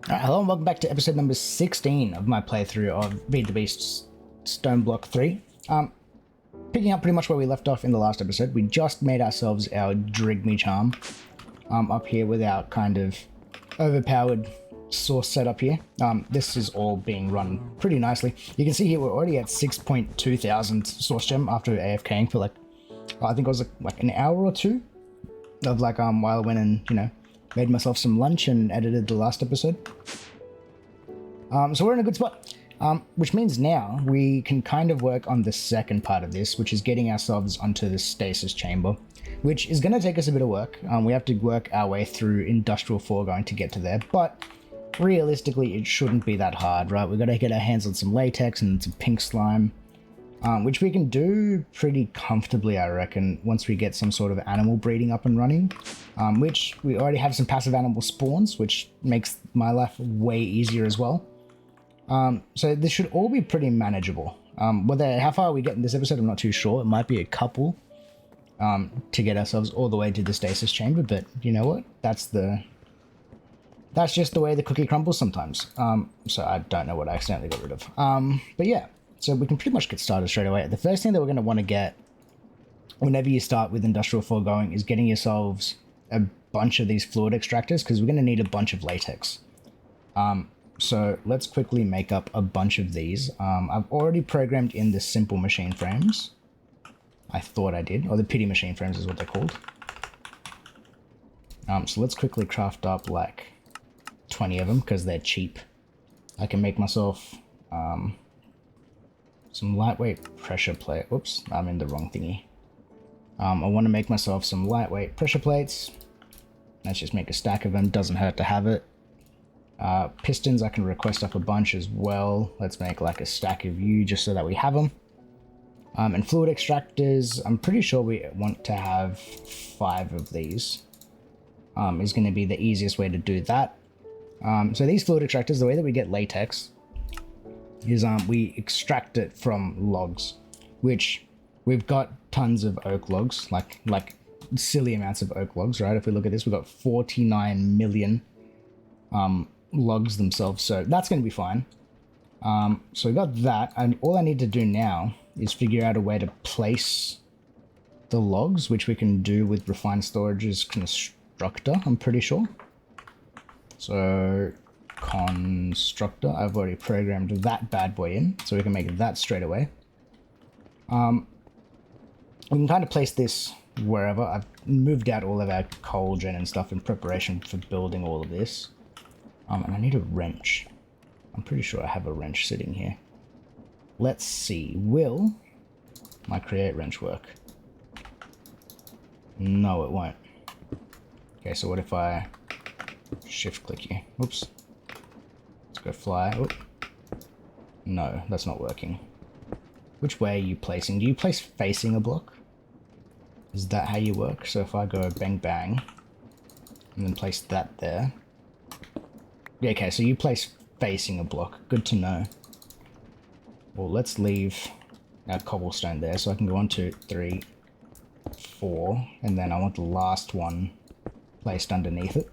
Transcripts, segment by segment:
Hello and welcome back to episode number 16 of my playthrough of Beat the Beast's StoneBlock 3. Picking up pretty much where we left off in the last episode, we just made ourselves our Drigme charm up here with our kind of overpowered source setup here. This is all being run pretty nicely. You can see here we're already at 6.2 thousand source gem after AFKing for like, I think it was like an hour or two of like while I went and, made myself some lunch and edited the last episode. So we're in a good spot, which means now we can kind of work on the second part of this, which is getting ourselves onto the stasis chamber, which is going to take us a bit of work. We have to work our way through industrial foregoing to get to there, but realistically it shouldn't be that hard, right? We've got to get our hands on some latex and some pink slime, which we can do pretty comfortably, I reckon, once we get some sort of animal breeding up and running, which we already have some passive animal spawns, which makes my life way easier as well. So this should all be pretty manageable. How far we get in this episode, I'm not too sure. It might be a couple to get ourselves all the way to the stasis chamber, but you know what? That's just the way the cookie crumbles sometimes. So I don't know what I accidentally got rid of. But yeah. So we can pretty much get started straight away. The first thing that we're going to want to get whenever you start with industrial foregoing is getting yourselves a bunch of these fluid extractors, because we're going to need a bunch of latex. So let's quickly make up a bunch of these. I've already programmed in the simple machine frames. I thought I did, or the pity machine frames is what they're called. So let's quickly craft up like 20 of them because they're cheap. I can make myself some lightweight pressure plate. Oops, I'm in the wrong thingy. I want to make myself some lightweight pressure plates. Let's just make a stack of them. Doesn't hurt to have it. Pistons, I can request up a bunch as well. Let's make like a stack of you just so that we have them. And fluid extractors, I'm pretty sure we want to have 5 of these. Is going to be the easiest way to do that. So these fluid extractors, the way that we get latex is we extract it from logs, which we've got tons of oak logs, like silly amounts of oak logs, right? If we look at this, we've got 49 million logs themselves, so that's going to be fine. So we got that, and all I need to do now is figure out a way to place the logs, which we can do with refined storage's constructor, I'm pretty sure. So constructor, I've already programmed that bad boy in, so we can make that straight away. We can kind of place this wherever. I've moved out all of our coal gen and stuff in preparation for building all of this. And I need a wrench. I'm pretty sure I have a wrench sitting here. Let's see, will my create wrench work? No, it won't. Okay, so what if I shift click you? Oops. Go fly. Oh. No, that's not working. Which way are you placing? Do you place facing a block? Is that how you work? So if I go bang bang and then place that there. Yeah, okay, so you place facing a block. Good to know. Well, let's leave our cobblestone there so I can go 1, 2, 3, 4, and then I want the last one placed underneath it.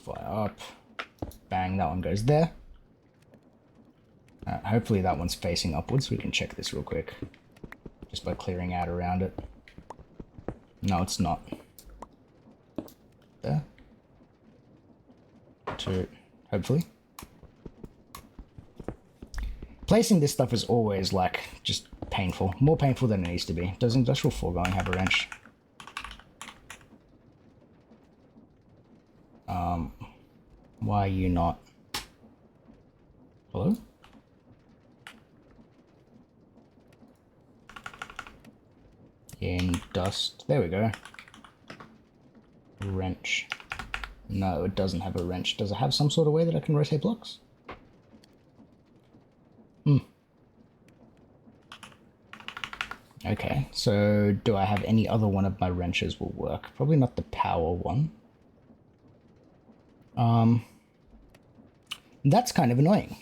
Fly up, bang, that one goes there. Hopefully that one's facing upwards. We can check this real quick just by clearing out around it. No, it's not. There. 2, hopefully. Placing this stuff is always like just painful, more painful than it needs to be. Does industrial foregoing have a wrench? Why are you not? Hello? In dust. There we go. Wrench. No, it doesn't have a wrench. Does it have some sort of way that I can rotate blocks? Okay, so do I have any other one of my wrenches will work? Probably not the power one. That's kind of annoying.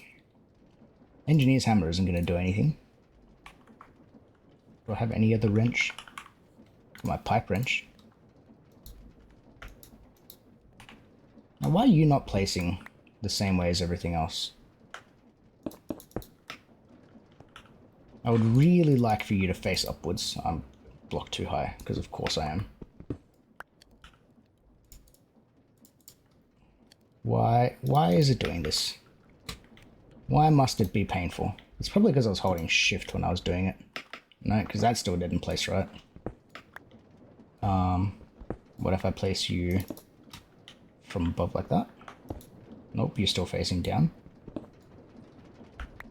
Engineer's hammer isn't going to do anything. Do I have any other wrench? My pipe wrench. Now, why are you not placing the same way as everything else? I would really like for you to face upwards. I'm blocked too high, because of course I am. Why is it doing this? Why must it be painful? It's probably because I was holding shift when I was doing it. No, because that still didn't place right. What if I place you from above like that? Nope, you're still facing down.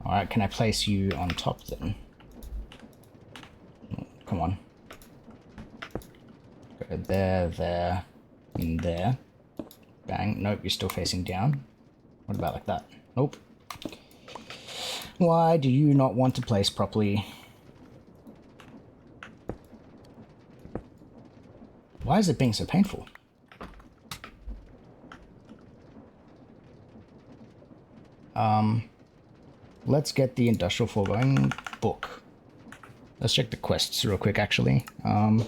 Alright, can I place you on top then? Come on. Go there, there, and there. Bang. Nope, you're still facing down. What about like that? Nope. Why do you not want to place properly? Why is it being so painful? Let's get the industrial foregoing book. Let's check the quests real quick, actually. There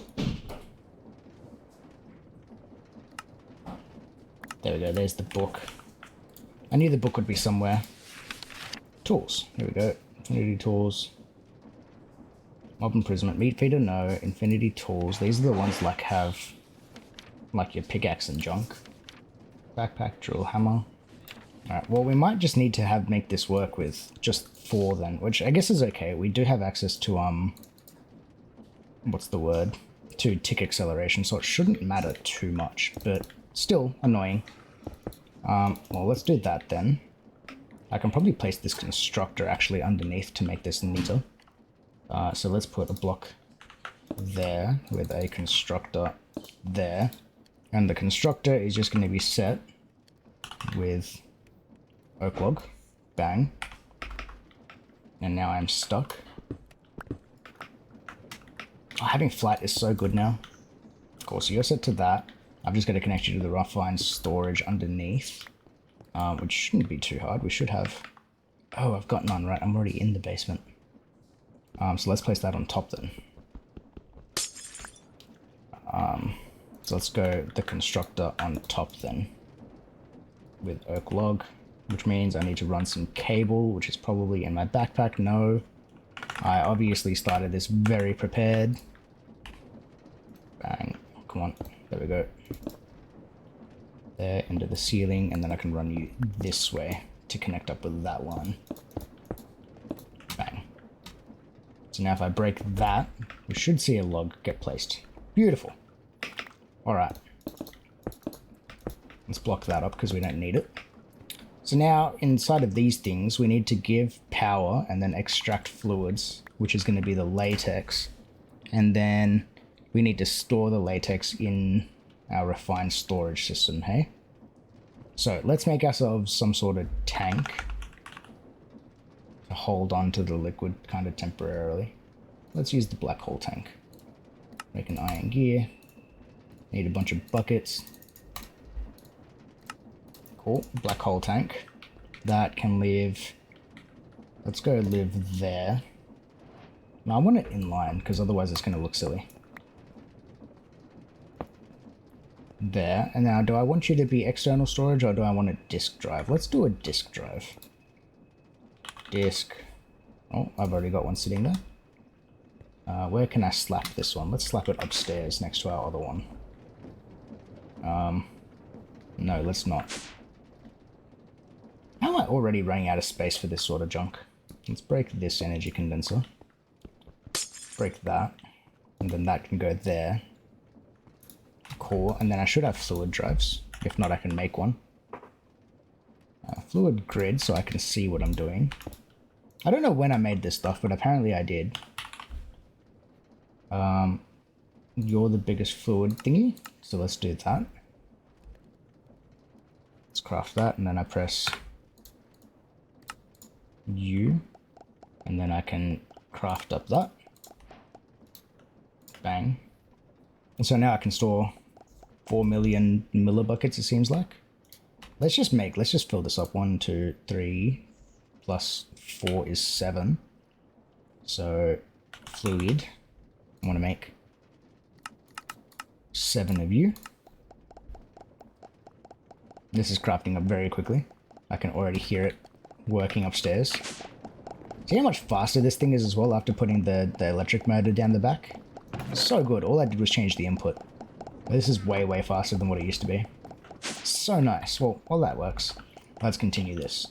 we go, there's the book. I knew the book would be somewhere. Tools, here we go. Infinity tools. Mob imprisonment, meat feeder, no. Infinity tools, these are the ones like have like your pickaxe and junk. Backpack, drill, hammer. Alright, well we might just need to make this work with just 4 then, which I guess is okay. We do have access to, what's the word? To tick acceleration, so it shouldn't matter too much, but still annoying. Well, let's do that then. I can probably place this constructor actually underneath to make this neater. So let's put a block there with a constructor there. And the constructor is just going to be set with oak log. Bang. And now I'm stuck. Oh, having flat is so good now. Of course, you're set to that. I've just got to connect you to the refined storage underneath. Which shouldn't be too hard. We should have... Oh, I've got none, right? I'm already in the basement. So let's place that on top then. So let's go the constructor on top then. With oak log. Which means I need to run some cable, which is probably in my backpack. No. I obviously started this very prepared. Bang. Come on. There we go. There, into the ceiling, and then I can run you this way to connect up with that one. Bang. So now if I break that, we should see a log get placed. Beautiful. Alright. Let's block that up because we don't need it. So now, inside of these things, we need to give power and then extract fluids, which is going to be the latex. And then we need to store the latex in our refined storage system, hey? So let's make ourselves some sort of tank to hold on to the liquid kind of temporarily. Let's use the black hole tank. Make an iron gear. Need a bunch of buckets. Cool, black hole tank. That can live... Let's go live there. No, I want it inline, because otherwise it's going to look silly. There, and now do I want you to be external storage, or do I want a disk drive? Let's do a disk drive. Disk. Oh, I've already got one sitting there. Where can I slap this one? Let's slap it upstairs next to our other one. No, let's not. How am I already running out of space for this sort of junk? Let's break this energy condenser. Break that. And then that can go there. Cool. And then I should have fluid drives. If not, I can make one. Fluid grid, so I can see what I'm doing. I don't know when I made this stuff, but apparently I did. You're the biggest fluid thingy, so let's do that. Let's craft that, and then I press U, and then I can craft up that. Bang. And so now I can store 4 million millibuckets, it seems like. Let's just fill this up. 1, 2, 3, plus 4 is 7. So, fluid. I want to make 7 of you. This is crafting up very quickly. I can already hear it working upstairs. See how much faster this thing is as well after putting the electric motor down the back? So good. All I did was change the input. This is way, way faster than what it used to be. So nice. Well, that works. Let's continue this.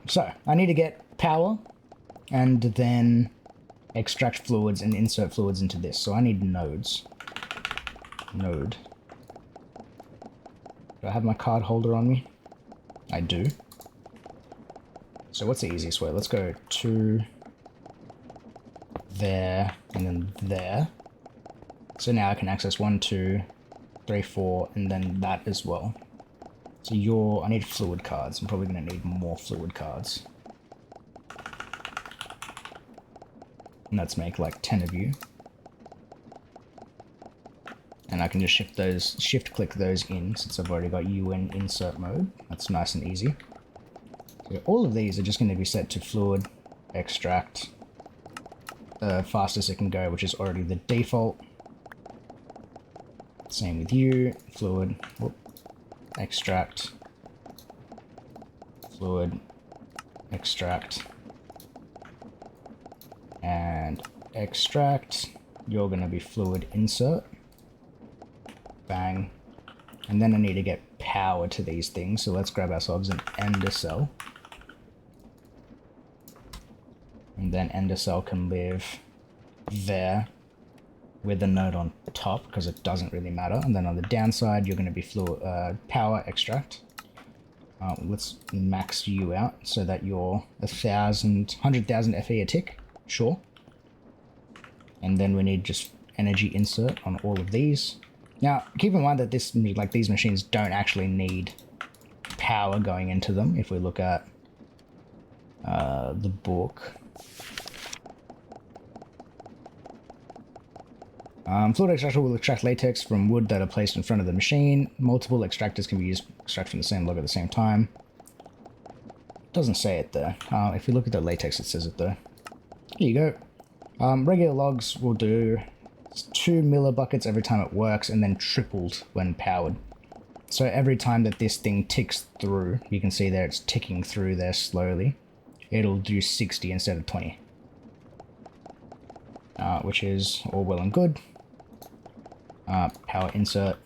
So, I need to get power and then extract fluids and insert fluids into this. So I need nodes. Node. Do I have my card holder on me? I do. So what's the easiest way? Let's go to there and then there. So now I can access 1, 2, 3, 4, and then that as well. So I need fluid cards. I'm probably going to need more fluid cards. And let's make like 10 of you. And I can just shift click those in since I've already got you in insert mode. That's nice and easy. So all of these are just going to be set to fluid, extract, fastest it can go, which is already the default. Same with you, fluid, extract, fluid, extract, and extract. You're going to be fluid insert. Bang. And then I need to get power to these things, so let's grab ourselves an ender cell. And then ender cell can live there with the node on top, because it doesn't really matter. And then on the downside, you're going to be fluid, power extract. Let's max you out so that you're 100,000 FE a tick. Sure. And then we need just energy insert on all of these. Now, keep in mind that these machines don't actually need power going into them. If we look at the book, fluid extractor will extract latex from wood that are placed in front of the machine. Multiple extractors can be used to extract from the same log at the same time. Doesn't say it there. If we look at the latex, it says it there. Here you go. Regular logs will do 2 millibuckets every time it works, and then tripled when powered. So every time that this thing ticks through, you can see there it's ticking through there slowly, it'll do 60 instead of 20. Which is all well and good. Power insert,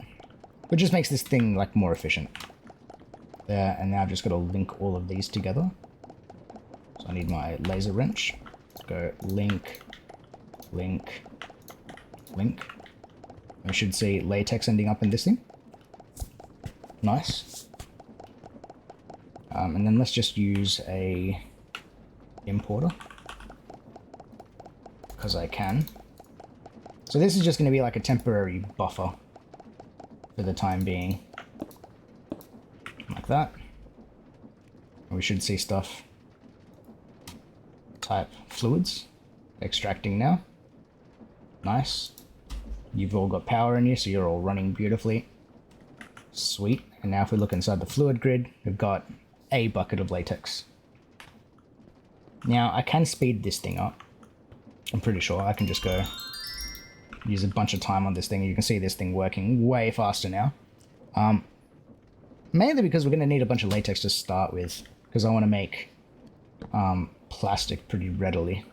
which just makes this thing like more efficient. There, and now I've just got to link all of these together. So I need my laser wrench. Let's go link, link, link. I should see latex ending up in this thing. Nice. And then let's just use a importer, because I can. So this is just going to be like a temporary buffer for the time being. Like that. And we should see stuff. Type fluids. Extracting now. Nice. You've all got power in you, so you're all running beautifully. Sweet. And now if we look inside the fluid grid, we've got a bucket of latex. Now I can speed this thing up. I'm pretty sure I can just go use a bunch of time on this thing. You can see this thing working way faster now. Mainly because we're going to need a bunch of latex to start with, because I want to make plastic pretty readily.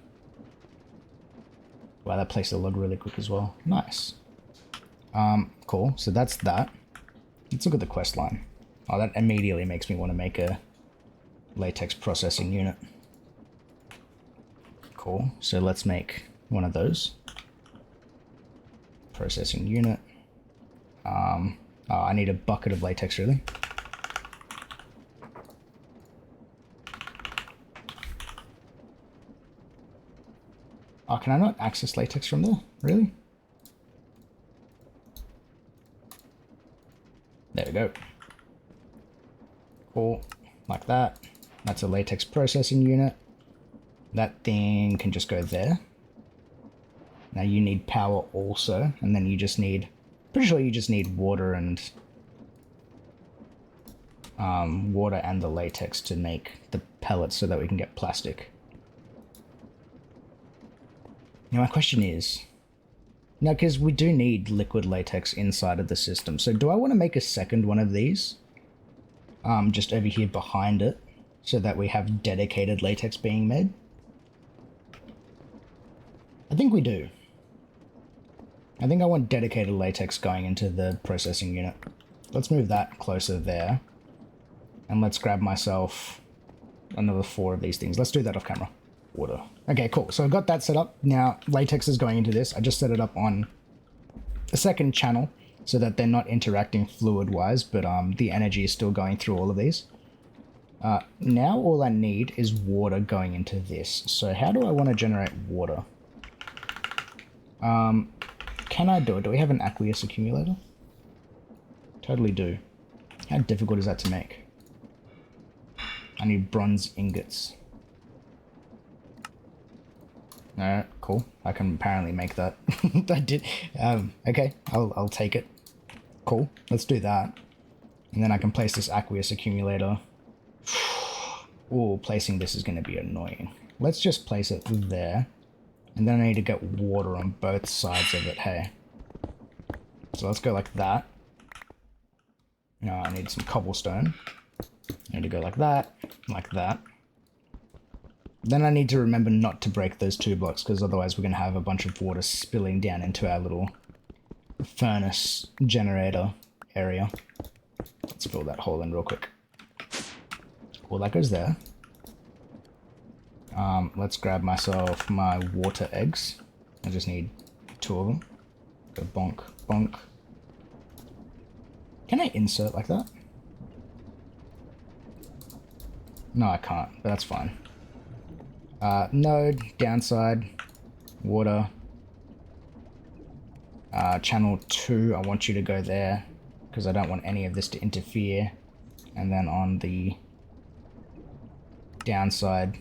Wow, that placed the log really quick as well. Nice. Cool. So that's that. Let's look at the quest line. Oh, that immediately makes me want to make a latex processing unit. Cool. So let's make one of those. Processing unit. Oh, I need a bucket of latex, really. Oh, can I not access latex from there? Really? There we go. Cool. Like that. That's a latex processing unit. That thing can just go there. Now you need power also, and then you just need... Pretty sure you just need water and... water and the latex to make the pellets so that we can get plastic. Now my question is... Now, because we do need liquid latex inside of the system, so do I want to make a second one of these? just over here behind it, so that we have dedicated latex being made? I think we do. I think I want dedicated latex going into the processing unit. Let's move that closer there. And let's grab myself another 4 of these things. Let's do that off camera. Water. Okay, cool. So I've got that set up. Now, latex is going into this. I just set it up on a second channel so that they're not interacting fluid-wise, but the energy is still going through all of these. Now all I need is water going into this. So how do I want to generate water? Can I do it? Do we have an aqueous accumulator? Totally do. How difficult is that to make? I need bronze ingots. Alright, cool. I can apparently make that. I did. Okay, I'll take it. Cool. Let's do that. And then I can place this aqueous accumulator. Ooh, placing this is going to be annoying. Let's just place it there. And then I need to get water on both sides of it, hey. So let's go like that. Now I need some cobblestone. I need to go like that, like that. Then I need to remember not to break those 2 blocks, because otherwise we're going to have a bunch of water spilling down into our little furnace generator area. Let's fill that hole in real quick. Cool, that goes there. Let's grab myself my water eggs. I just need 2 of them. Go bonk, bonk. Can I insert like that? No, I can't, but that's fine. Node, downside, water. Channel 2, I want you to go there, because I don't want any of this to interfere. And then on the downside,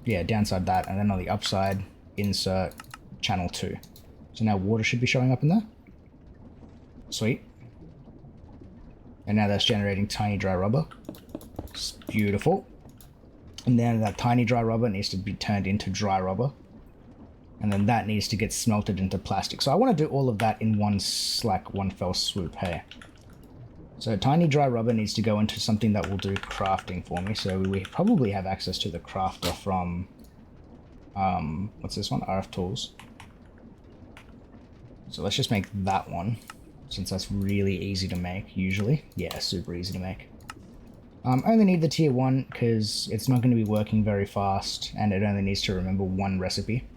yeah, downside that, and then on the upside, insert channel 2. So now water should be showing up in there. Sweet. And now that's generating tiny dry rubber. It's beautiful. And then that tiny dry rubber needs to be turned into dry rubber. And then that needs to get smelted into plastic. So I want to do all of that in one fell swoop, hey. So tiny dry rubber needs to go into something that will do crafting for me. So we probably have access to the crafter from, what's this one? RF Tools. So let's just make that one, since that's really easy to make, usually. Yeah, super easy to make. I only need the tier 1 because it's not going to be working very fast, and it only needs to remember 1 recipe.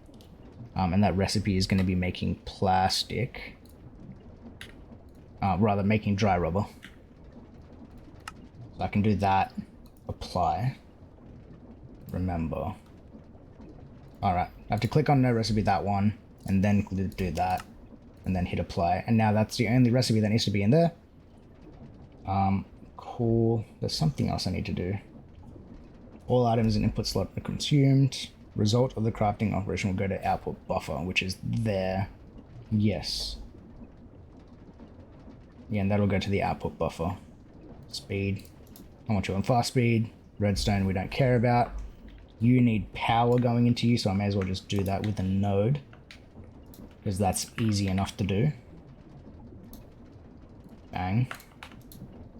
And that recipe is going to be making plastic. Rather, making dry rubber. So I can do that. Apply. Remember. Alright, I have to click on no recipe that one, and then do that, and then hit apply. And now that's the only recipe that needs to be in there. Cool. There's something else I need to do. All items in input slot are consumed. Result of the crafting operation will go to output buffer, which is there. Yes. Yeah, and that'll go to the output buffer. Speed. I want you on fast speed. Redstone we don't care about. You need power going into you, so I may as well just do that with a node, because that's easy enough to do. Bang.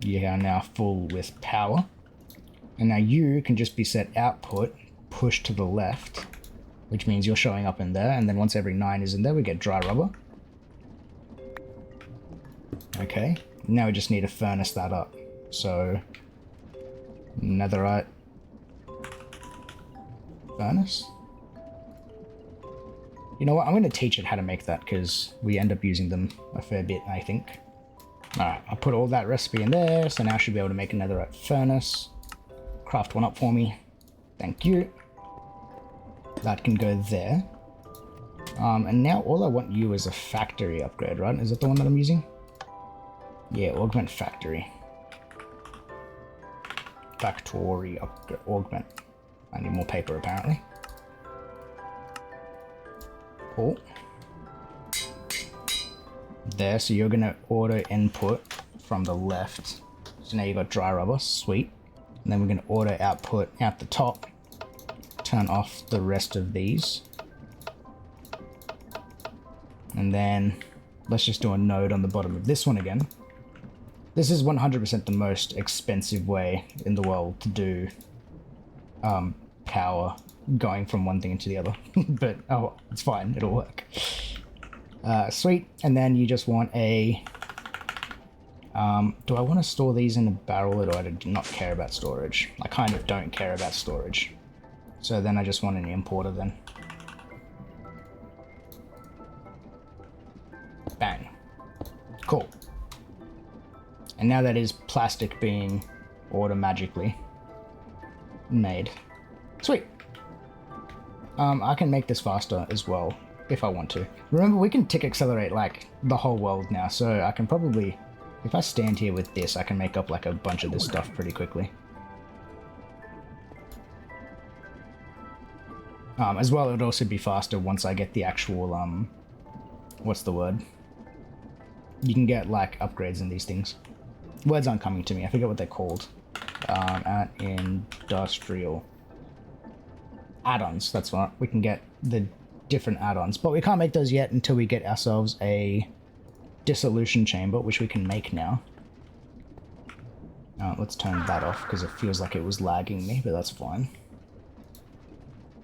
You are now full with power. And now you can just be set output, push to the left, which means you're showing up in there, and then once every 9 is in there, we get dry rubber. Okay, now we just need to furnace that up. So, netherite, furnace. You know what, I'm going to teach it how to make that, because we end up using them a fair bit, I think. Alright, I'll put all that recipe in there, so now I should be able to make a netherite furnace. Craft one up for me. Thank you. That can go there. And now all I want you is a factory upgrade, right? Is that the one that I'm using? Yeah, augment factory. Factory upgrade, augment. I need more paper apparently. Cool. There, so you're gonna auto input from the left. So now you got dry rubber, sweet. And then we're gonna auto output out the top. Turn off the rest of these. And then let's just do a node on the bottom of this one again. This is 100% the most expensive way in the world to do power going from one thing into the other. But, oh, it's fine. It'll work. Sweet. And then you just want a... do I want to store these in a barrel, or do I do not care about storage? I kind of don't care about storage. So then I just want an importer then. Bang. Cool. And now that is plastic being auto-magically made. Sweet. I can make this faster as well, if I want to. Remember, we can tick accelerate, like, the whole world now, so I can probably... If I stand here with this, I can make up, like, a bunch of this stuff pretty quickly. As well, it would also be faster once I get the actual, what's the word? You can get, like, upgrades in these things. Words aren't coming to me. I forget what they're called. At industrial add-ons. That's what we can get, the different add-ons. But we can't make those yet until we get ourselves a dissolution chamber, which we can make now. Let's turn that off because it feels like it was lagging me, but that's fine.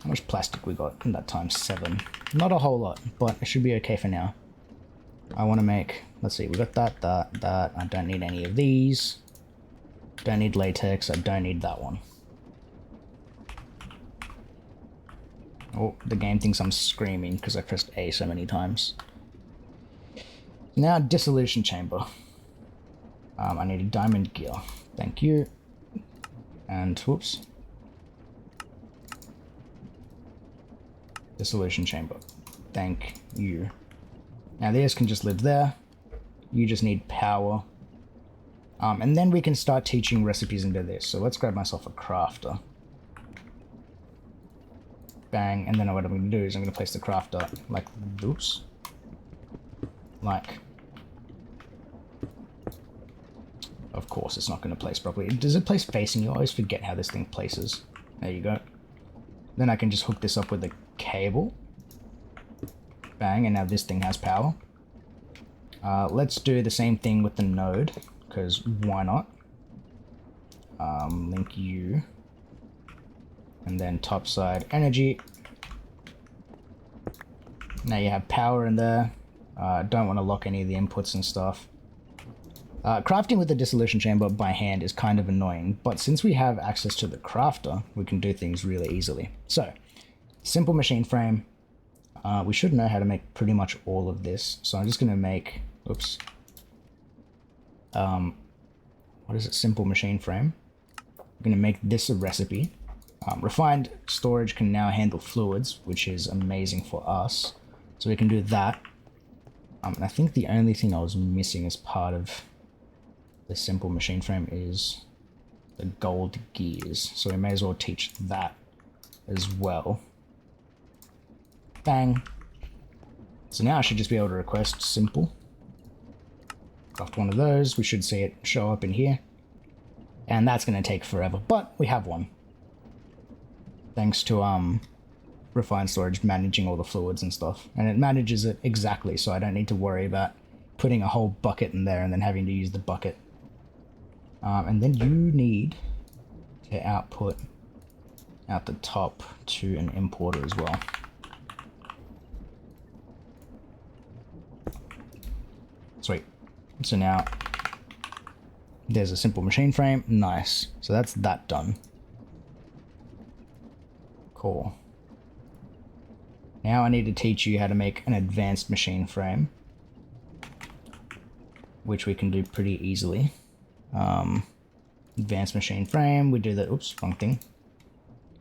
How much plastic we got in that time? 7. Not a whole lot, but it should be okay for now. I want to make, let's see, we got that. I don't need any of these. Don't need latex. I don't need that one. Oh, the game thinks I'm screaming because I pressed A so many times. Now, dissolution chamber. I need a diamond gear. Thank you. And, whoops. Dissolution chamber. Thank you. Now, these can just live there. You just need power. And then we can start teaching recipes into this. So let's grab myself a crafter. Bang. And then what I'm going to do is I'm going to place the crafter like this. Like... Of course, it's not going to place properly. Does it place facing you? I always forget how this thing places. There you go. Then I can just hook this up with a cable. Bang, and now this thing has power. Let's do the same thing with the node, because why not? Link you. And then topside energy. Now you have power in there. Don't want to lock any of the inputs and stuff. Crafting with the dissolution chamber by hand is kind of annoying, but since we have access to the crafter, we can do things really easily. So, simple machine frame. We should know how to make pretty much all of this. So I'm just going to make, oops. What is it? Simple machine frame. I'm going to make this a recipe. Refined storage can now handle fluids, which is amazing for us. So we can do that. And I think the only thing I was missing as part of the simple machine frame is the gold gears. So we may as well teach that as well. Bang. So now I should just be able to request simple. Craft one of those. We should see it show up in here. And that's going to take forever, but we have one. Thanks to refined storage managing all the fluids and stuff. And it manages it exactly, so I don't need to worry about putting a whole bucket in there and then having to use the bucket. And then you need to output out the top to an importer as well. Sweet. So now there's a simple machine frame. Nice. So that's that done. Cool. Now I need to teach you how to make an advanced machine frame, which we can do pretty easily. Advanced machine frame, we do the, oops, wrong thing.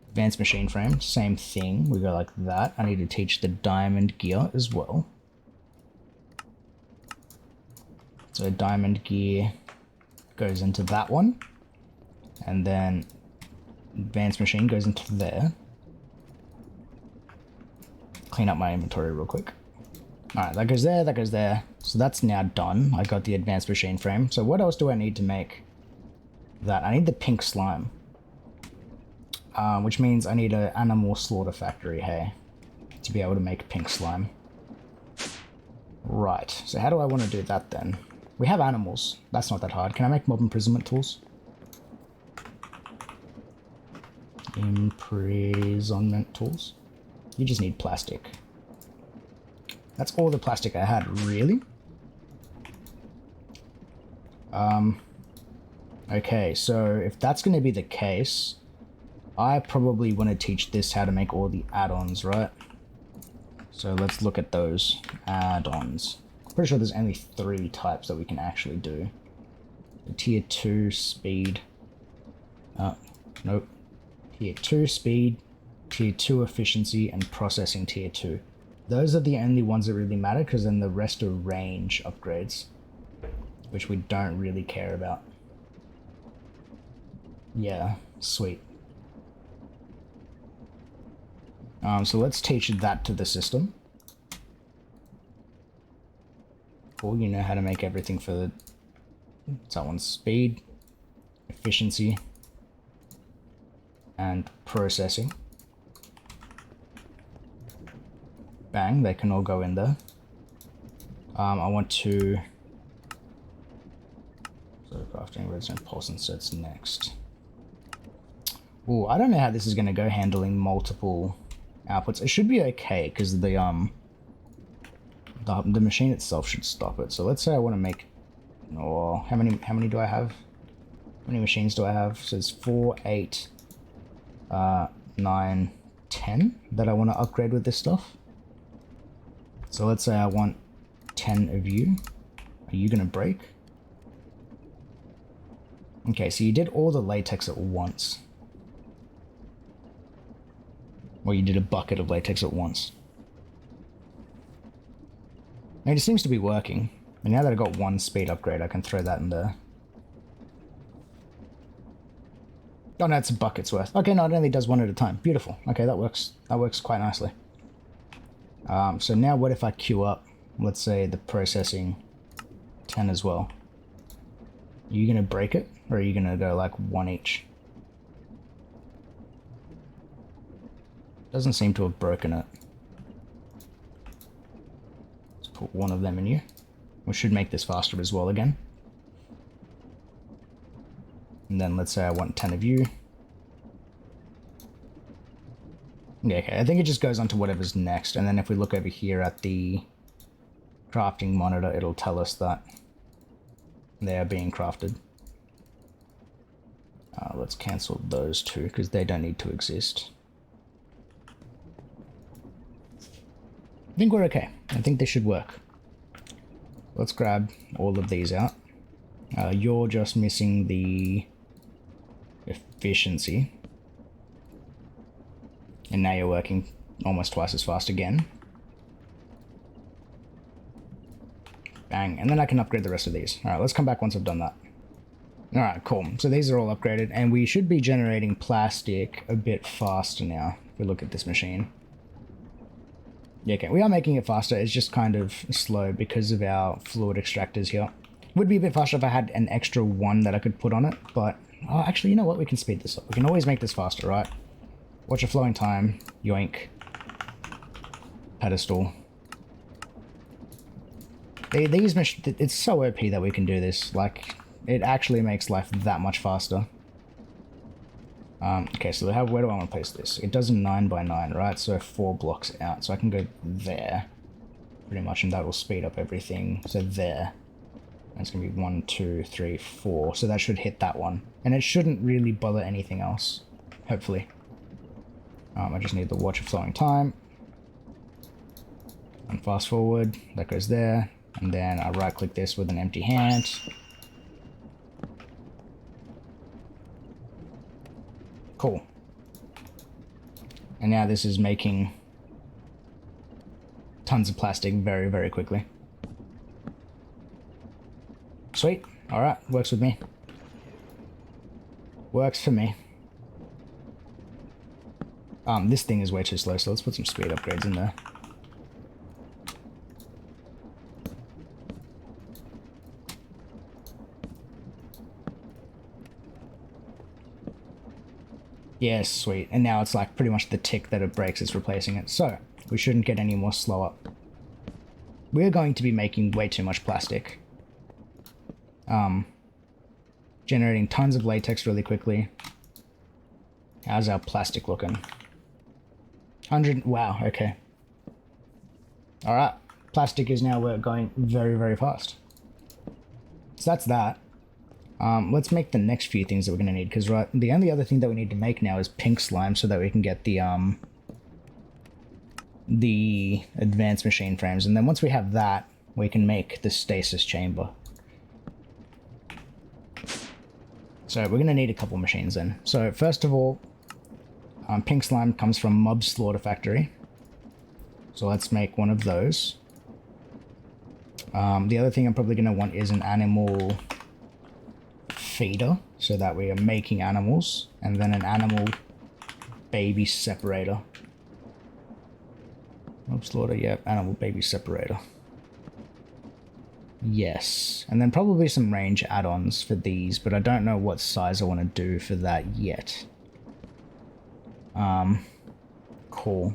Advanced machine frame, same thing. We go like that. I need to teach the diamond gear as well. So diamond gear goes into that one. And then advanced machine goes into there. Clean up my inventory real quick. Alright, that goes there, that goes there. So that's now done. I got the advanced machine frame. So what else do I need to make that? I need the pink slime. Which means I need an animal slaughter factory, hey, to be able to make pink slime. Right, so how do I want to do that then? We have animals. That's not that hard. Can I make mob imprisonment tools? Imprisonment tools. You just need plastic. That's all the plastic I had, really? Okay, so if that's going to be the case, I probably want to teach this how to make all the add-ons, right? So let's look at those add-ons. Pretty sure there's only 3 types that we can actually do. The tier 2 speed. Nope. Tier 2 speed, tier 2 efficiency, and processing tier 2. Those are the only ones that really matter, because then the rest are range upgrades, which we don't really care about. Yeah, sweet. So let's teach that to the system. Cool, you know how to make everything for the... that one's speed, efficiency, and processing. Bang, they can all go in there. I want to... so crafting redstone pulse inserts next. Ooh, I don't know how this is going to go handling multiple outputs. It should be okay, because the machine itself should stop it. So let's say I want to make... oh, how many do I have? How many machines do I have? So it's 4, 8, 9, 10 that I want to upgrade with this stuff. So let's say I want 10 of you. Are you going to break? Okay, so you did all the latex at once. Or you did a bucket of latex at once. And it seems to be working. And now that I got 1 speed upgrade, I can throw that in there. Oh no, it's a bucket's worth. Okay, no, it only does 1 at a time. Beautiful. Okay, that works. That works quite nicely. So now what if I queue up, let's say, the processing 10 as well? Are you going to break it? Or are you going to go like 1 each? Doesn't seem to have broken it. Let's put 1 of them in you. We should make this faster as well again. And then let's say I want 10 of you. Yeah, okay, I think it just goes on to whatever's next. And then if we look over here at the crafting monitor, it'll tell us that they are being crafted. Let's cancel those 2 because they don't need to exist. I think we're okay. I think this should work. Let's grab all of these out. You're just missing the efficiency. And now you're working almost twice as fast again. Bang. And then I can upgrade the rest of these. Alright, let's come back once I've done that. Alright, cool. So these are all upgraded, and we should be generating plastic a bit faster now, if we look at this machine. Yeah, okay, we are making it faster. It's just kind of slow because of our fluid extractors here. Would be a bit faster if I had an extra 1 that I could put on it, but... oh, actually, you know what? We can speed this up. We can always make this faster, right? Watch a flowing time. Yoink. Pedestal. These it's so OP that we can do this. Like, it actually makes life that much faster. Okay, so where do I want to place this? It does a 9 by 9, right? So 4 blocks out. So I can go there, pretty much, and that will speed up everything. So there. And it's going to be 1, 2, 3, 4. So that should hit that one. And it shouldn't really bother anything else, hopefully. I just need the watch of flowing time. And fast forward, that goes there. And then I right click this with an empty hand. Cool. And now this is making tons of plastic very, very quickly. Sweet. Alright, works with me. Works for me. This thing is way too slow, so let's put some speed upgrades in there. Yes, sweet. And now it's like pretty much the tick that it breaks is replacing it. So, we shouldn't get any more slower. We're going to be making way too much plastic. generating tons of latex really quickly. How's our plastic looking? 100, wow, okay. Alright, plastic is now going very, very fast. So that's that. Let's make the next few things that we're going to need, because the only other thing that we need to make now is pink slime so that we can get the advanced machine frames, and then once we have that, we can make the stasis chamber. So we're going to need a couple machines then. So first of all, pink slime comes from Mob Slaughter Factory. So let's make one of those. The other thing I'm probably going to want is an animal feeder, so that we are making animals, and then an animal baby separator. Mob Slaughter, yep, animal baby separator. Yes, and then probably some range add-ons for these, but I don't know what size I want to do for that yet. Cool.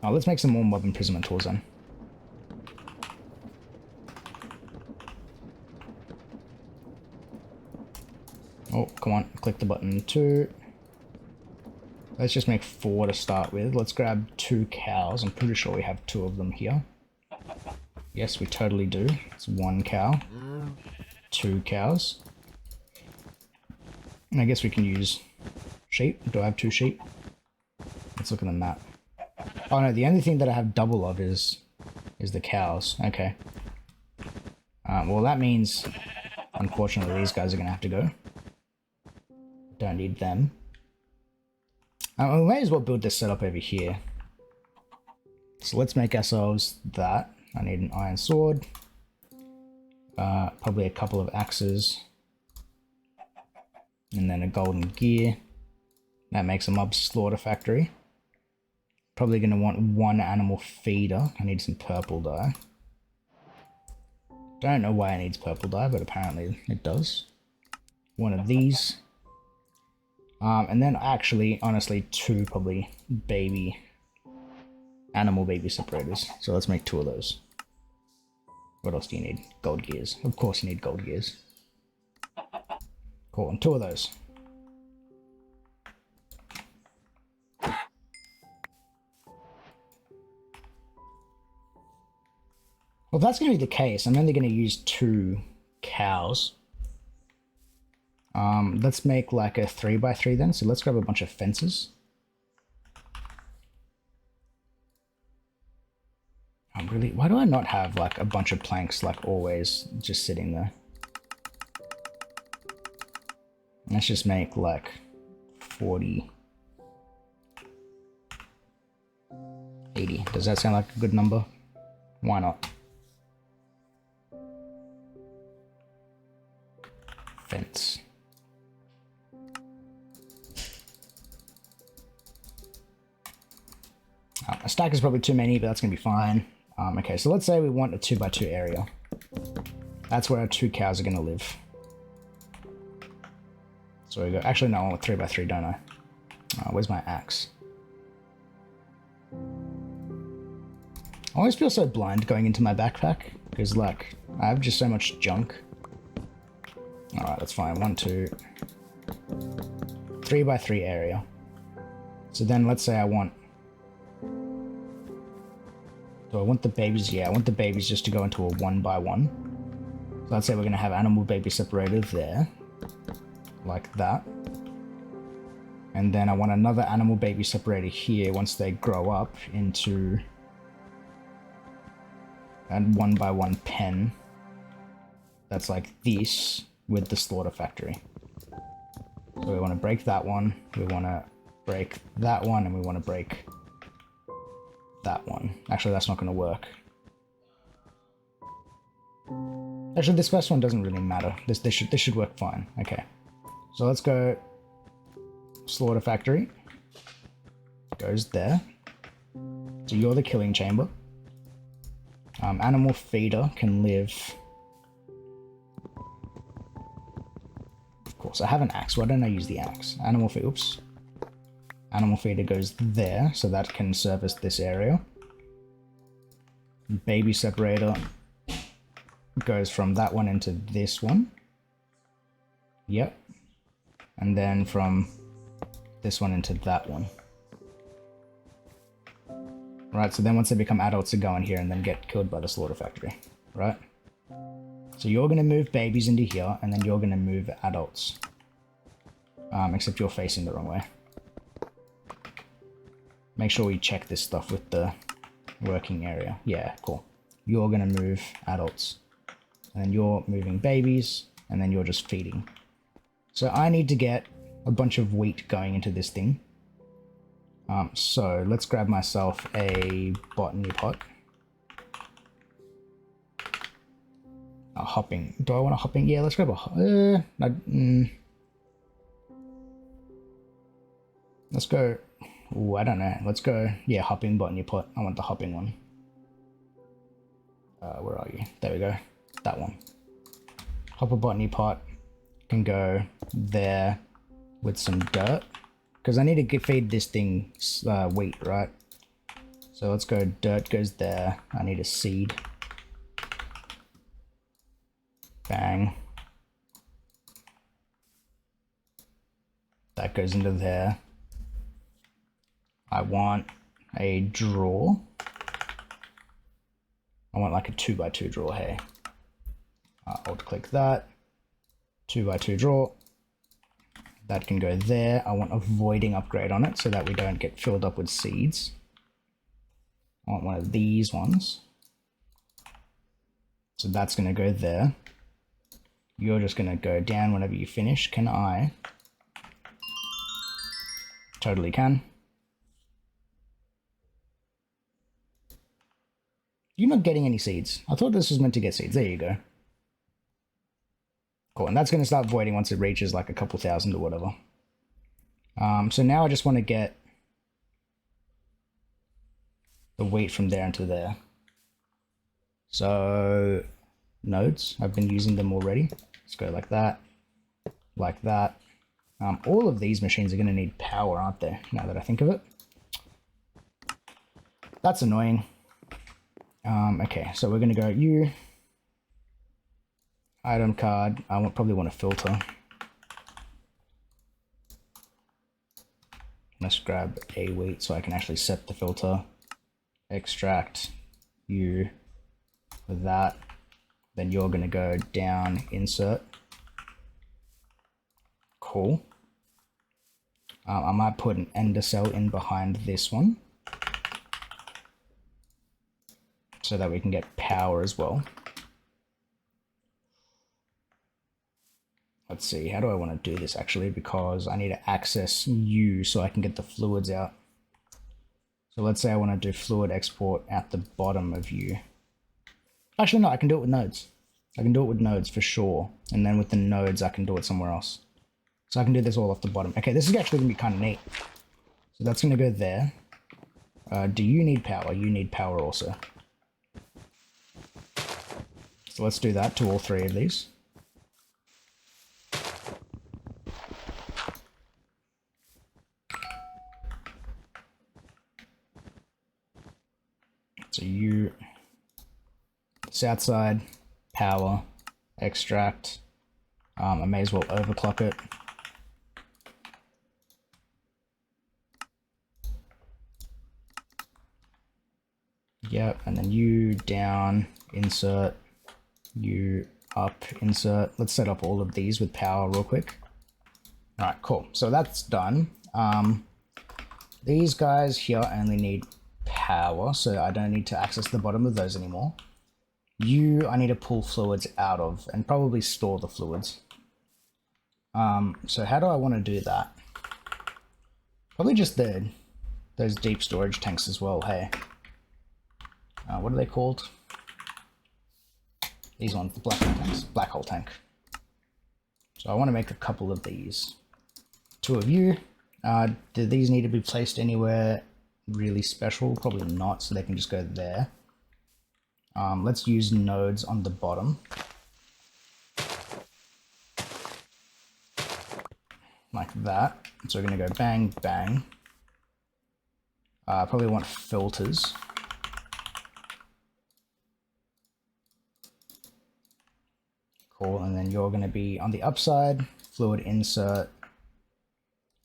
Oh, let's make some more mob imprisonment tools then. Oh, come on, click the button 2. Let's just make 4 to start with. Let's grab 2 cows. I'm pretty sure we have 2 of them here. Yes, we totally do. It's 1 cow. 2 cows. And I guess we can use sheep. Do I have 2 sheep? Let's look at the map. Oh no, the only thing that I have double of is the cows. Okay. Well, that means, unfortunately, these guys are going to have to go. Don't need them. We may as well build this setup over here. So let's make ourselves that. I need an iron sword. Probably a couple of axes. And then a golden gear. That makes a mob slaughter factory. Probably going to want 1 animal feeder. I need some purple dye. Don't know why it needs purple dye, but apparently it does. 1 of these. And then actually, honestly, 2 probably animal baby separators. So let's make 2 of those. What else do you need? Gold gears. Of course you need gold gears. Cool, and 2 of those. Well, if that's going to be the case, I'm only going to use 2 cows. Let's make like a 3x3 then. So let's grab a bunch of fences. Really, why do I not have like a bunch of planks like always just sitting there? Let's just make like 40. 80. Does that sound like a good number? Why not? Fence. A stack is probably too many, but that's going to be fine. Okay, so let's say we want a 2x2 area. That's where our 2 cows are going to live. So we go, actually no, I want 3x3, don't I? Where's my axe? I always feel so blind going into my backpack, because like, I have just so much junk. Alright, that's fine. 1, 2, 3x3 area. So then let's say I want... Do I want the babies? Yeah, I want the babies just to go into a 1x1. So let's say we're going to have animal baby separated there. Like that. And then I want another animal baby separator here once they grow up into a 1x1 pen. That's like this with the slaughter factory. So we want to break that one, we want to break that one, and we want to break that one. Actually, that's not going to work. Actually, this first one doesn't really matter. This should work fine. Okay. So let's go slaughter factory. Goes there. So you're the killing chamber. Animal feeder can live... Of course, I have an axe. Why don't I use the axe? Animal feeder, oops. Animal feeder goes there, so that can service this area. Baby separator goes from that one into this one. Yep. And then from this one into that one. Right, so then once they become adults, they go in here and then get killed by the slaughter factory, right? So you're going to move babies into here, and then you're going to move adults. Except you're facing the wrong way. Make sure we check this stuff with the working area. Yeah, cool. You're going to move adults. And then you're moving babies, and then you're just feeding. So I need to get a bunch of wheat going into this thing. So let's grab myself a botany pot. A hopping. Do I want a hopping? Yeah, let's grab a... let's go... Ooh, I don't know. Let's go... Yeah, hopping botany pot. I want the hopping one. Where are you? There we go. That one. Hopper botany pot can go there with some dirt. Because I need to feed this thing wheat, right? So let's go, dirt goes there. I need a seed. Bang. That goes into there. I want a drawer. I want like a 2x2 drawer, hey. Alt click that. 2x2 drawer. That can go there. I want a voiding upgrade on it so that we don't get filled up with seeds. I want one of these ones. So that's going to go there. You're just going to go down whenever you finish. Can I? Totally can. You're not getting any seeds. I thought this was meant to get seeds. There you go. Cool, and that's going to start voiding once it reaches like a couple thousand or whatever. So now I just want to get the wheat from there into there. So nodes, I've been using them already. Let's go like that, like that. All of these machines are going to need power, aren't they? Now that I think of it. That's annoying. Okay, so we're going to go you. Item card. I probably want a filter. Let's grab a wheat so I can actually set the filter. Extract you with that. Then you're going to go down, insert. Cool. I might put an ender cell in behind this one so that we can get power as well. Let's see, how do I want to do this actually? Because I need to access you so I can get the fluids out. So let's say I want to do fluid export at the bottom of you. Actually, no, I can do it with nodes. I can do it with nodes for sure. And then with the nodes, I can do it somewhere else. So I can do this all off the bottom. Okay, this is actually going to be kind of neat. So that's going to go there. Do you need power? You need power also. So let's do that to all three of these. So you, south side, power, extract. I may as well overclock it. Yep, and then you down, insert, you up, insert. Let's set up all of these with power real quick. All right, cool. So that's done. These guys here only need power, so I don't need to access the bottom of those anymore. You, I need to pull fluids out of and probably store the fluids. So how do I want to do that? Probably just those deep storage tanks as well, hey. What are they called? These ones, the black hole tanks. Black hole tank. So I want to make a couple of these. Two of you. Do these need to be placed anywhere really special? Probably not, so they can just go there. Let's use nodes on the bottom. Like that. So we're going to go bang, bang. Probably want filters. Cool, and then you're going to be on the upside, fluid insert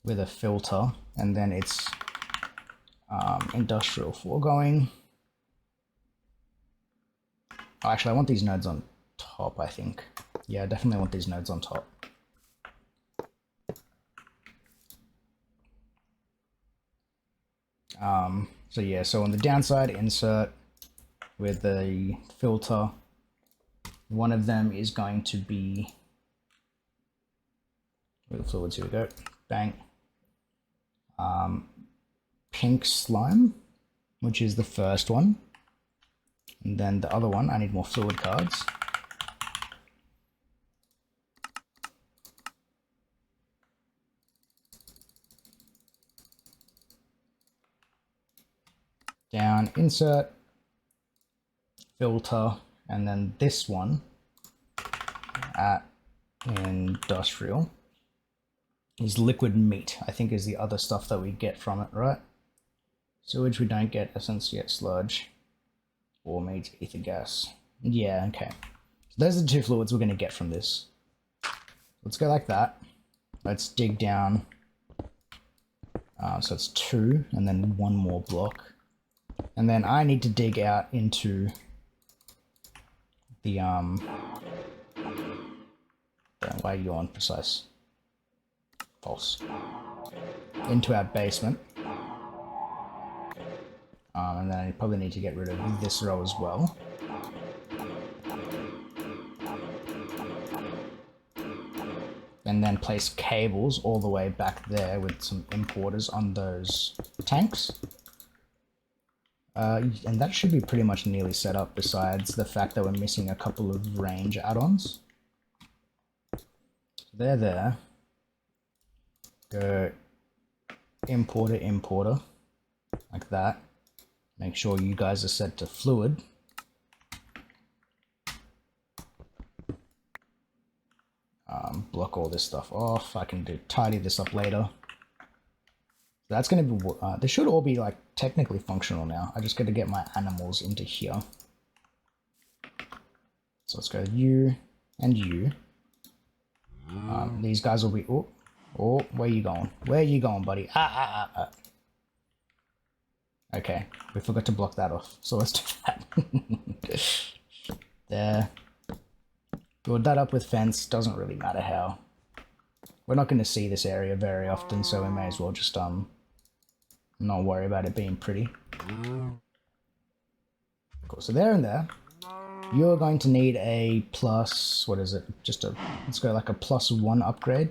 with a filter, and then it's industrial foregoing. Oh, actually, I want these nodes on top, I think. Yeah, I definitely want these nodes on top. So yeah, so on the downside, insert with the filter. One of them is going to be with the fluids. Here we go. Bang. Pink slime, which is the first one. And then the other one, I need more fluid cards. Down, insert, filter, and then this one at industrial is liquid meat, I think is the other stuff that we get from it, right? Sewage we don't get, essence yet sludge, or meat, ether gas. Yeah, okay. So those are the two fluids we're going to get from this. Let's go like that. Let's dig down. So it's 2, and then 1 more block. And then I need to dig out into the, why are you on precise? False. Into our basement. And then I probably need to get rid of this row as well. And then place cables all the way back there with some importers on those tanks. And that should be pretty much nearly set up, besides the fact that we're missing a couple of range add-ons. So they're there. Go importer, importer, like that. Make sure you guys are set to fluid. Block all this stuff off. I can tidy this up later. That's going to be, they should all be like technically functional now. I just got to get my animals into here. So let's go you and you. These guys will be, oh, where you going? Where you going, buddy? Okay, we forgot to block that off. So let's do that. There. Build that up with fence. Doesn't really matter how. We're not going to see this area very often, so we may as well just not worry about it being pretty. Cool, so there and there. You're going to need a plus, what is it? Just a, let's go like a +1 upgrade.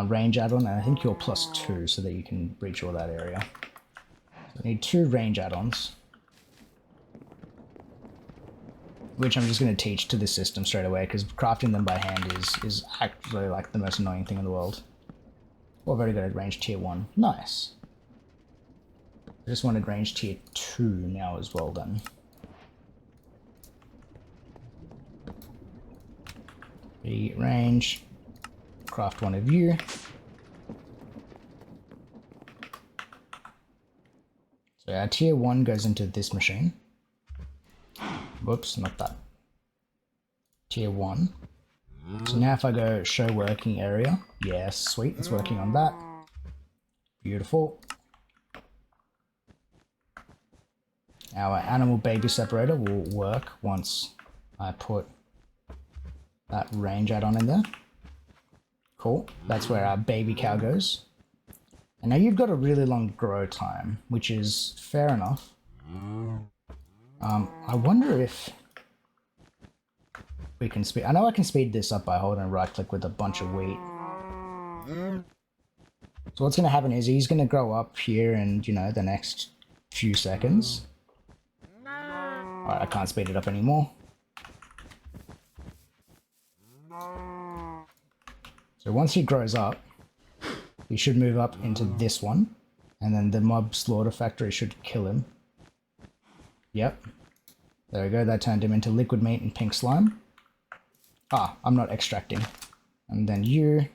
Range add-on, and I think you're +2 so that you can reach all that area. So I need 2 range add-ons. Which I'm just going to teach to this system straight away, because crafting them by hand is actually like the most annoying thing in the world. Well, very good at range tier 1. Nice. I just wanted range tier 2 now as well then. The range, craft one of you. So our tier 1 goes into this machine. Whoops, not that. Tier 1. So now if I go show working area, yes, sweet, it's working on that. Beautiful. Our animal baby separator will work once I put that range add-on in there. Cool, that's where our baby cow goes. And now you've got a really long grow time, which is fair enough. I wonder if we can speed. I know I can speed this up by holding right click with a bunch of wheat. So what's going to happen is he's going to grow up here in, you know, the next few seconds. Alright, I can't speed it up anymore. So once he grows up, he should move up into this one, and then the mob slaughter factory should kill him. Yep. There we go, that turned him into liquid meat and pink slime. Ah, I'm not extracting. And then you,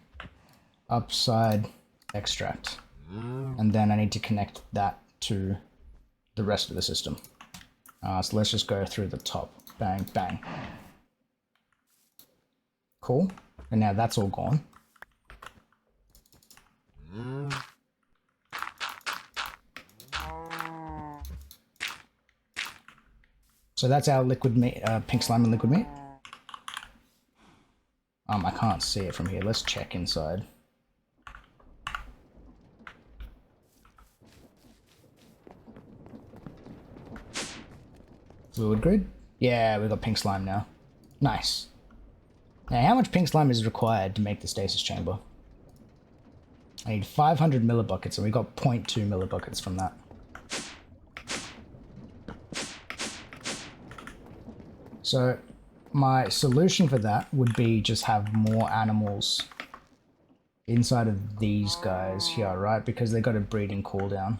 upside, extract. And then I need to connect that to the rest of the system. So let's just go through the top. Bang, bang. Cool. And now that's all gone. So that's our liquid meat, pink slime and liquid meat. I can't see it from here. Let's check inside. Fluid grid? Yeah, we've got pink slime now. Nice. Now, how much pink slime is required to make the stasis chamber? I need 500 millibuckets, and we got 0.2 millibuckets from that. So, my solution for that would be just have more animals inside of these guys here, right? Because they got a breeding cooldown.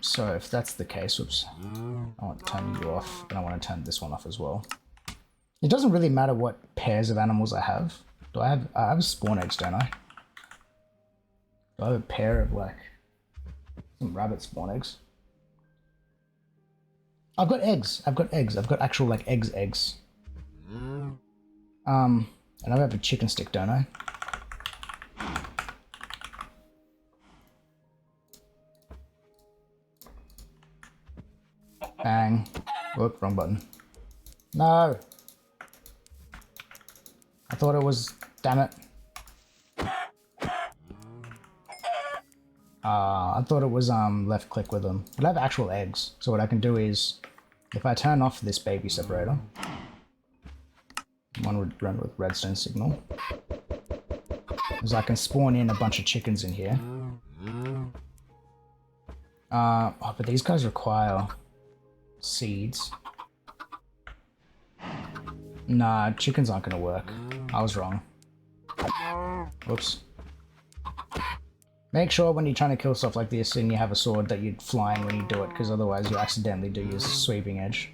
So if that's the case, whoops, I want to turn you off, and I want to turn this one off as well. It doesn't really matter what pairs of animals I have. I have spawn eggs, don't I? Do I have a pair of, like, some rabbit spawn eggs? I've got eggs. I've got actual, like, eggs. And I have a chicken stick, don't I? Bang. Whoop, wrong button. No! I thought it was... Damn it. I thought it was left click with them. But I have actual eggs. So what I can do is, if I turn off this baby separator, one would run with redstone signal, is I can spawn in a bunch of chickens in here. Oh, but these guys require seeds. Nah, chickens aren't gonna work. I was wrong. Whoops. Make sure when you're trying to kill stuff like this and you have a sword that you're flying when you do it, because otherwise you accidentally do use a sweeping edge.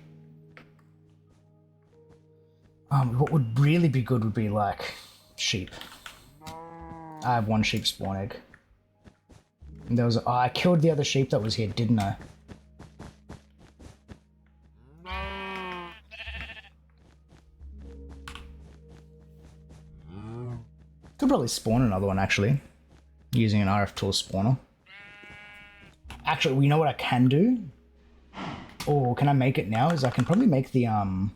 What would really be good would be like sheep. I have one sheep spawn egg. And there was I killed the other sheep that was here, didn't I? Could probably spawn another one actually, using an RF tool spawner. Actually, you know what I can do? Or can I make it now? Is I can probably make the and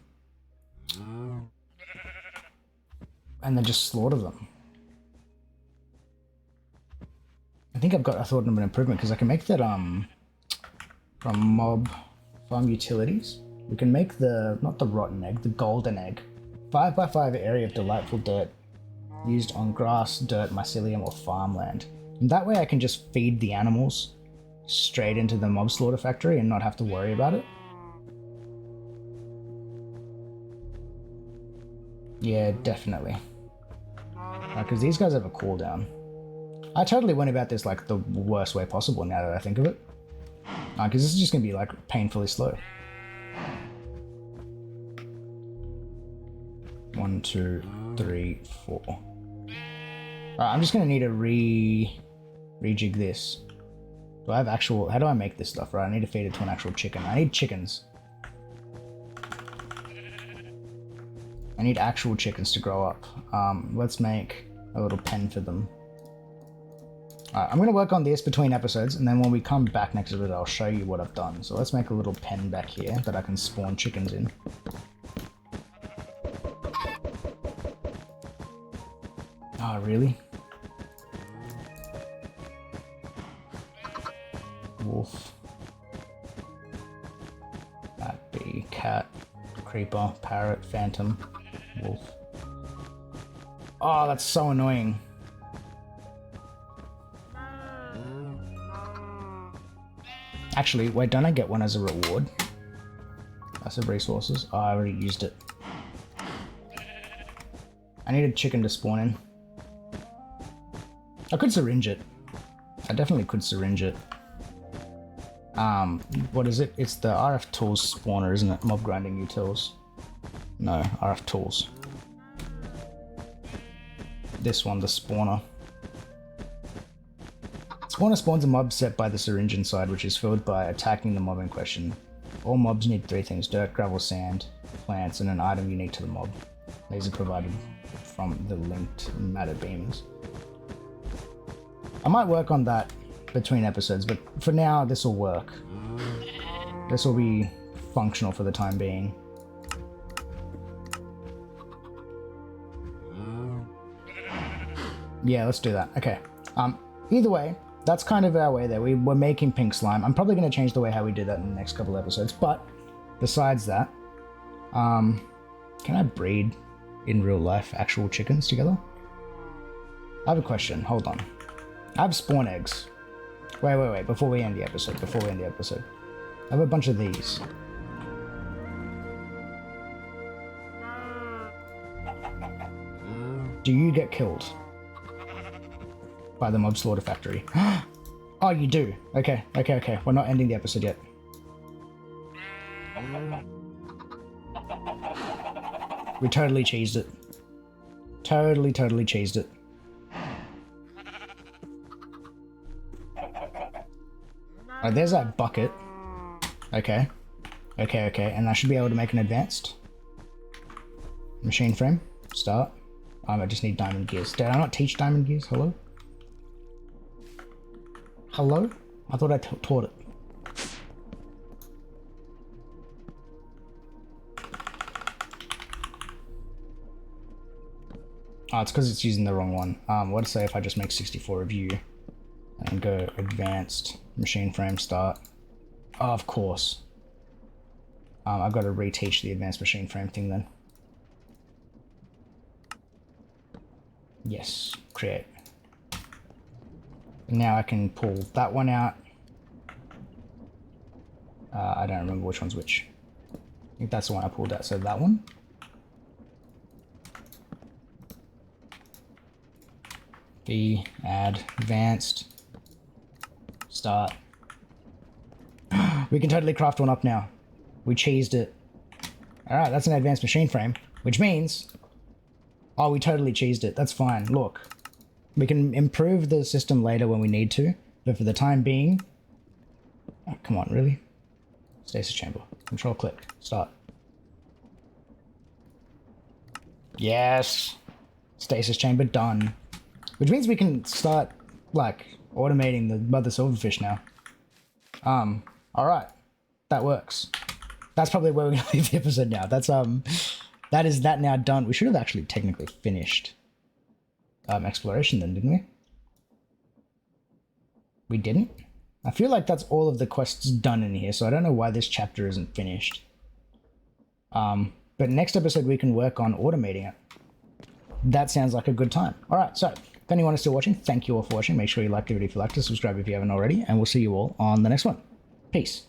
then just slaughter them. I thought of an improvement because I can make that from mob farm utilities. We can make not the rotten egg, the golden egg. 5x5 area of delightful dirt used on grass, dirt, mycelium, or farmland. And that way I can just feed the animals straight into the mob slaughter factory and not have to worry about it. Yeah, definitely. Because these guys have a cooldown. I totally went about this like the worst way possible now that I think of it. Because this is just going to be like painfully slow. 1, 2, 3, 4. Alright, I'm just going to need to rejig this. Do I have actual... How do I make this stuff? Right, I need to feed it to an actual chicken. I need chickens. I need actual chickens to grow up. Let's make a little pen for them. Alright, I'm going to work on this between episodes, and then when we come back next episode, I'll show you what I've done. So let's make a little pen back here that I can spawn chickens in. Oh, really? Wolf. That bee, cat, creeper, parrot, phantom, wolf. Oh, that's so annoying. Actually, wait, don't I get one as a reward? Passive resources. Oh, I already used it. I need a chicken to spawn in. I could syringe it. I definitely could syringe it. What is it? It's the RF tools spawner, isn't it? Mob grinding utils. No, RF tools. This one, the spawner. Spawner spawns a mob set by the syringe inside, which is filled by attacking the mob in question. All mobs need 3 things: dirt, gravel, sand, plants, and an item unique to the mob. These are provided from the linked matter beams. I might work on that between episodes, but for now, this will work. This will be functional for the time being. Yeah, let's do that. Okay. Either way, that's kind of our way there. We're making pink slime. I'm probably going to change the way how we do that in the next couple episodes, but besides that, can I breed in real life actual chickens together? I have a question. Hold on. I have spawn eggs. Wait. Before we end the episode. I have a bunch of these. Do you get killed by the mob slaughter factory? Oh, you do. Okay. We're not ending the episode yet. We totally cheesed it. Totally cheesed it. Alright, there's that bucket. Okay. And I should be able to make an advanced machine frame. Start. I just need diamond gears. Did I not teach diamond gears? Hello? I thought I taught it. Oh, it's because it's using the wrong one. What to say if I just make 64 of you and go advanced machine frame start? Oh, of course. I've got to reteach the advanced machine frame thing then. Yes, create. Now I can pull that one out. I don't remember which one's which. I think that's the one I pulled out, so that one. B, add, advanced, start. We can totally craft one up now. We cheesed it. Alright, that's an advanced machine frame, which means... Oh, we totally cheesed it. That's fine. Look. We can improve the system later when we need to, but for the time being... Oh, come on, really? Stasis chamber. Control click. Start. Yes! Stasis chamber done. Which means we can start, like, automating the mother silverfish now. Alright. That works. That's probably where we're gonna leave the episode now. That's, that is that now done. We should have actually technically finished exploration then, didn't we? We didn't? I feel like that's all of the quests done in here, so I don't know why this chapter isn't finished. But next episode we can work on automating it. That sounds like a good time. Alright, so if anyone is still watching, thank you all for watching. Make sure you like the video if you liked it, subscribe if you haven't already, and we'll see you all on the next one. Peace.